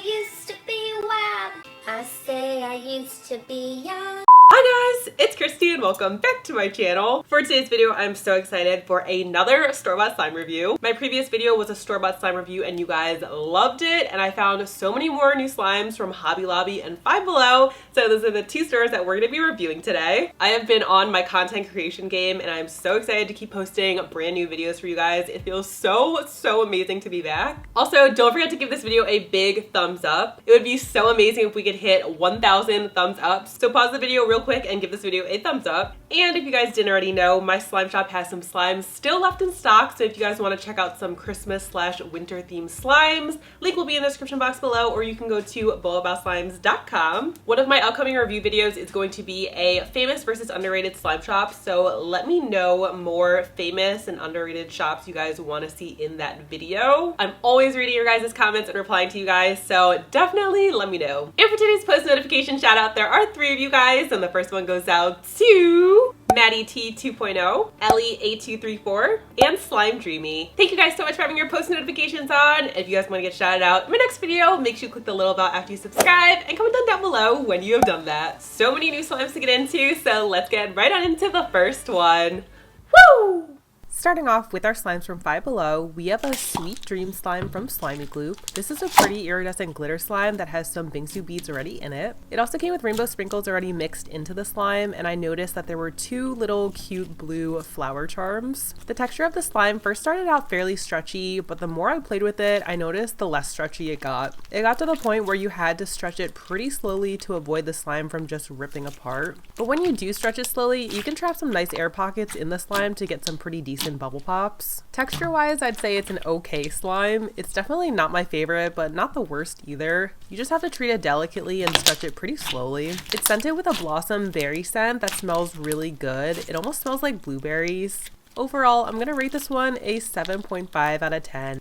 used to be wild. I say I used to be young. Hi guys, it's Kristiii and welcome back to my channel. For today's video, I'm so excited for another store-bought slime review. My previous video was a store-bought slime review and you guys loved it, and I found so many more new slimes from Hobby Lobby and Five Below, so those are the two stores that we're going to be reviewing today. I have been on my content creation game and I'm so excited to keep posting brand new videos for you guys. It feels so amazing to be back. Also, don't forget to give this video a big thumbs up. It would be so amazing if we could hit 1,000 thumbs up. So pause the video real quick and give this video a thumbs up. And if you guys didn't already know, my slime shop has some slimes still left in stock, so if you guys want to check out some Christmas/winter themed slimes, link will be in the description box below, or you can go to boaboutslimes.com. One of my upcoming review videos is going to be a famous versus underrated slime shop, so let me know more famous and underrated shops you guys want to see in that video. I'm always reading your guys' comments and replying to you guys, so definitely let me know. And for today's post notification shout out, there are 3 of you guys, and the first one goes out to Maddie T 2.0, Ellie A234, and Slime Dreamy. Thank you guys so much for having your post notifications on. If you guys want to get shouted out in my next video, make sure you click the little bell after you subscribe and comment down below when you have done that. So many new slimes to get into, so let's get right on into the first one. Woo! Starting off with our slimes from Five Below, we have a Sweet Dream slime from Slimy Gloop. This is a pretty iridescent glitter slime that has some bingsu beads already in it. It also came with rainbow sprinkles already mixed into the slime, and I noticed that there were 2 little cute blue flower charms. The texture of the slime first started out fairly stretchy, but the more I played with it, I noticed the less stretchy it got. It got to the point where you had to stretch it pretty slowly to avoid the slime from just ripping apart. But when you do stretch it slowly, you can trap some nice air pockets in the slime to get some pretty decent bubble pops. Texture wise, I'd say it's an okay slime. It's definitely not my favorite, but not the worst either. You just have to treat it delicately and stretch it pretty slowly. It's scented with a blossom berry scent that smells really good. It almost smells like blueberries. Overall, I'm gonna rate this one a 7.5 out of 10.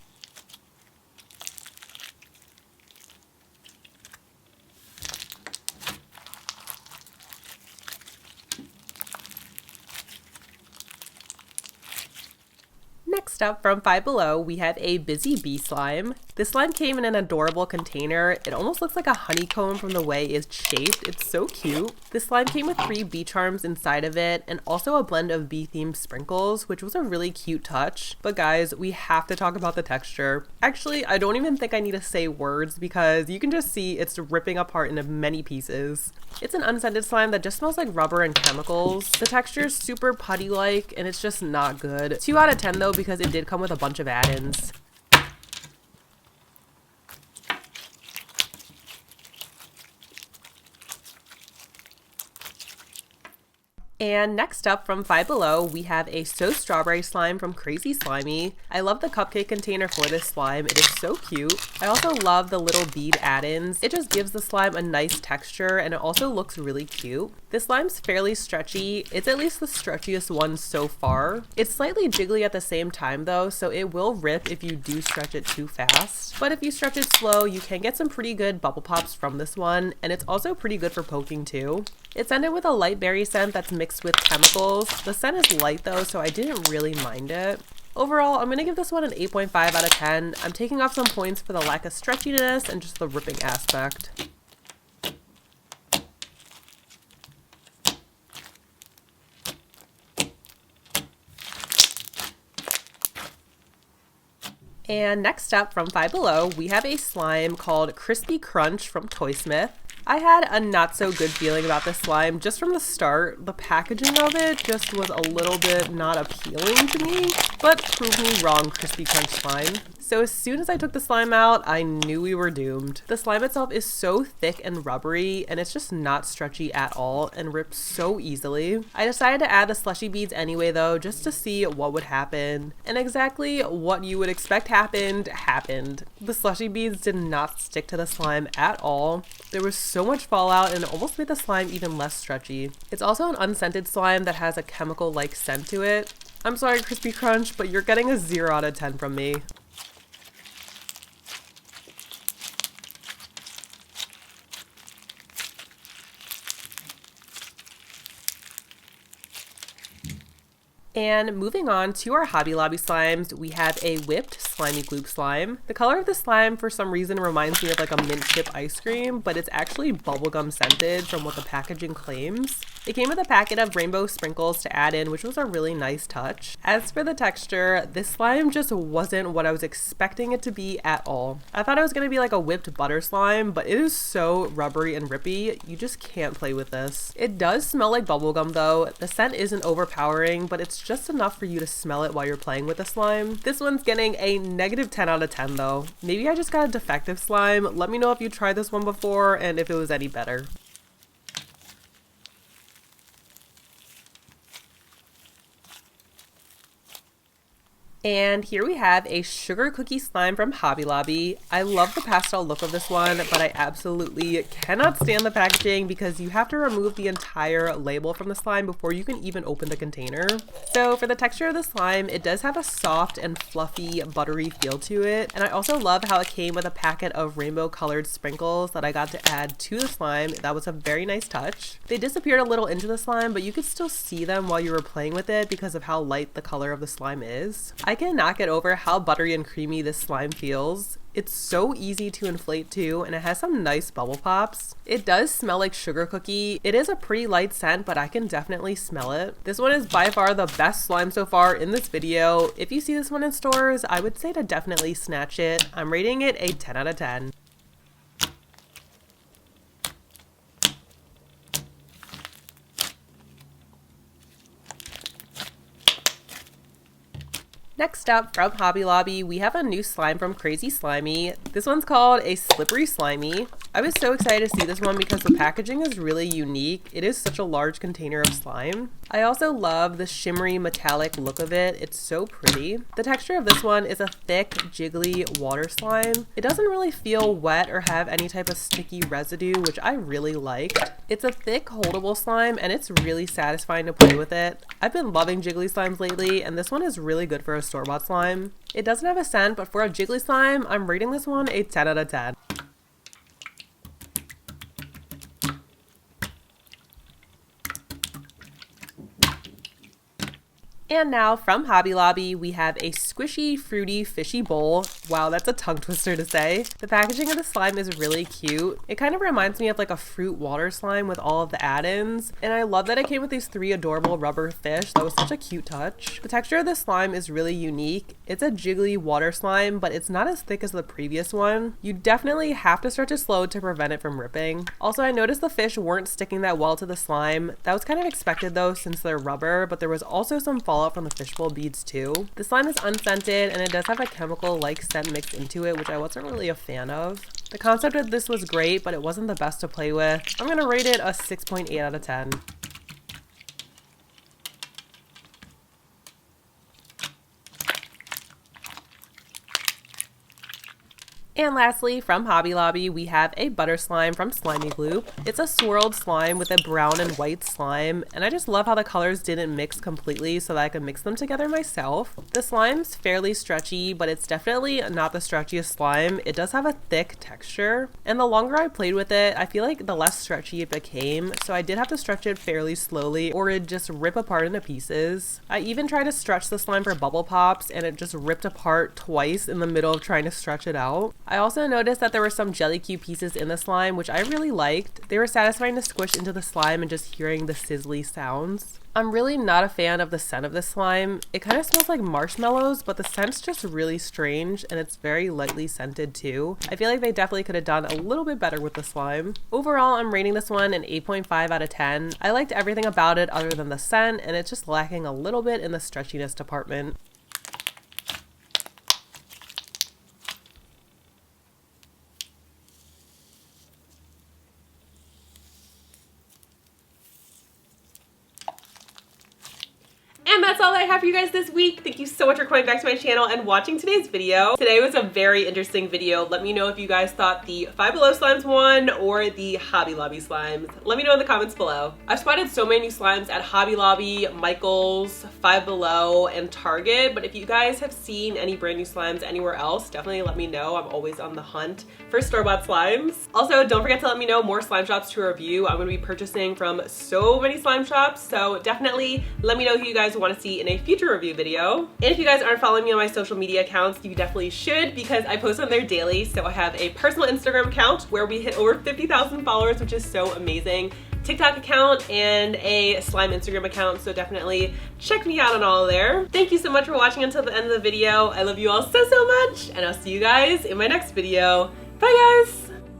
Next up, from Five Below, we have a Busy Bee slime. This slime came in an adorable container. It almost looks like a honeycomb from the way it's shaped. It's so cute. This slime came with 3 bee charms inside of it and also a blend of bee-themed sprinkles, which was a really cute touch. But guys, we have to talk about the texture. Actually, I don't even think I need to say words because you can just see it's ripping apart into many pieces. It's an unscented slime that just smells like rubber and chemicals. The texture is super putty-like and it's just not good. 2 out of 10 though, because it did come with a bunch of add-ins. And next up, from Five Below, we have a So Strawberry slime from Crazy Slimy. I love the cupcake container for this slime. It is so cute. I also love the little bead add-ins. It just gives the slime a nice texture and it also looks really cute. This slime's fairly stretchy. It's at least the stretchiest one so far. It's slightly jiggly at the same time though, so it will rip if you do stretch it too fast. But if you stretch it slow, you can get some pretty good bubble pops from this one, and it's also pretty good for poking too. It's scented with a light berry scent that's mixed with chemicals. The scent is light though, so I didn't really mind it. Overall, I'm going to give this one an 8.5 out of 10. I'm taking off some points for the lack of stretchiness and just the ripping aspect. And next up, from Five Below, we have a slime called Crispy Crunch from Toysmith. I had a not so good feeling about this slime just from the start. The packaging of it just was a little bit not appealing to me, but prove me wrong, Crispy Crunch slime. So as soon as I took the slime out, I knew we were doomed. The slime itself is so thick and rubbery, and it's just not stretchy at all and rips so easily. I decided to add the slushy beads anyway though, just to see what would happen. And exactly what you would expect happened. The slushy beads did not stick to the slime at all. There was so much fallout and it almost made the slime even less stretchy. It's also an unscented slime that has a chemical-like scent to it. I'm sorry, Crispy Crunch, but you're getting a 0 out of 10 from me. And moving on to our Hobby Lobby slimes, we have a whipped Slimy Gloop slime. The color of the slime for some reason reminds me of like a mint chip ice cream, but it's actually bubblegum scented from what the packaging claims. It came with a packet of rainbow sprinkles to add in, which was a really nice touch. As for the texture, this slime just wasn't what I was expecting it to be at all. I thought it was going to be like a whipped butter slime, but it is so rubbery and rippy, you just can't play with this. It does smell like bubblegum though. The scent isn't overpowering, but it's just enough for you to smell it while you're playing with the slime. This one's getting a negative 10 out of 10 though. Maybe I just got a defective slime. Let me know if you tried this one before and if it was any better. And here we have a sugar cookie slime from Hobby Lobby. I love the pastel look of this one, but I absolutely cannot stand the packaging because you have to remove the entire label from the slime before you can even open the container. So for the texture of the slime, it does have a soft and fluffy, buttery feel to it. And I also love how it came with a packet of rainbow colored sprinkles that I got to add to the slime. That was a very nice touch. They disappeared a little into the slime, but you could still see them while you were playing with it because of how light the color of the slime is. I cannot get over how buttery and creamy this slime feels. It's so easy to inflate too, and it has some nice bubble pops. It does smell like sugar cookie. It is a pretty light scent, but I can definitely smell it. This one is by far the best slime so far in this video. If you see this one in stores, I would say to definitely snatch it. I'm rating it a 10 out of 10. Next up, from Hobby Lobby, we have a new slime from Crazy Slimy. This one's called a Slippery Slimy. I was so excited to see this one because the packaging is really unique. It is such a large container of slime. I also love the shimmery metallic look of it. It's so pretty. The texture of this one is a thick, jiggly water slime. It doesn't really feel wet or have any type of sticky residue, which I really liked. It's a thick, holdable slime, and it's really satisfying to play with it. I've been loving jiggly slimes lately, and this one is really good for a store-bought slime. It doesn't have a scent, but for a jiggly slime, I'm rating this one a 10 out of 10. And now from Hobby Lobby, we have a squishy, fruity, fishy bowl. Wow, that's a tongue twister to say. The packaging of the slime is really cute. It kind of reminds me of like a fruit water slime with all of the add-ins. And I love that it came with these 3 adorable rubber fish. That was such a cute touch. The texture of the slime is really unique. It's a jiggly water slime, but it's not as thick as the previous one. You definitely have to stretch it slow to prevent it from ripping. Also, I noticed the fish weren't sticking that well to the slime. That was kind of expected though, since they're rubber, but there was also some fallout from the fishbowl beads too. The slime is unscented and it does have a chemical-like scent mixed into it, which I wasn't really a fan of. The concept of this was great, but it wasn't the best to play with. I'm gonna rate it a 6.8 out of 10. And lastly, from Hobby Lobby, we have a butter slime from Slimy Gloop. It's a swirled slime with a brown and white slime, and I just love how the colors didn't mix completely so that I could mix them together myself. The slime's fairly stretchy, but it's definitely not the stretchiest slime. It does have a thick texture, and the longer I played with it, I feel like the less stretchy it became, so I did have to stretch it fairly slowly or it'd just rip apart into pieces. I even tried to stretch the slime for bubble pops, and it just ripped apart twice in the middle of trying to stretch it out. I also noticed that there were some jelly cube pieces in the slime, which I really liked. They were satisfying to squish into the slime and just hearing the sizzly sounds. I'm really not a fan of the scent of this slime. It kind of smells like marshmallows, but the scent's just really strange and it's very lightly scented too. I feel like they definitely could have done a little bit better with the slime. Overall, I'm rating this one an 8.5 out of 10. I liked everything about it other than the scent, and it's just lacking a little bit in the stretchiness department. And that's all I have for you guys this week. Thank you so much for coming back to my channel and watching today's video. Today was a very interesting video. Let me know if you guys thought the Five Below slimes won or the Hobby Lobby slimes. Let me know in the comments below. I've spotted so many new slimes at Hobby Lobby, Michael's, Five Below, and Target, but if you guys have seen any brand new slimes anywhere else, definitely let me know. I'm always on the hunt for store-bought slimes. Also, don't forget to let me know more slime shops to review. I'm gonna be purchasing from so many slime shops, so definitely let me know who you guys want want to see in a future review video. And if you guys aren't following me on my social media accounts, you definitely should, because I post on there daily. So I have a personal Instagram account where we hit over 50,000 followers, which is so amazing. TikTok account and a slime Instagram account, so definitely check me out on all there. Thank you so much for watching until the end of the video. I love you all so much, and I'll see you guys in my next video. Bye guys!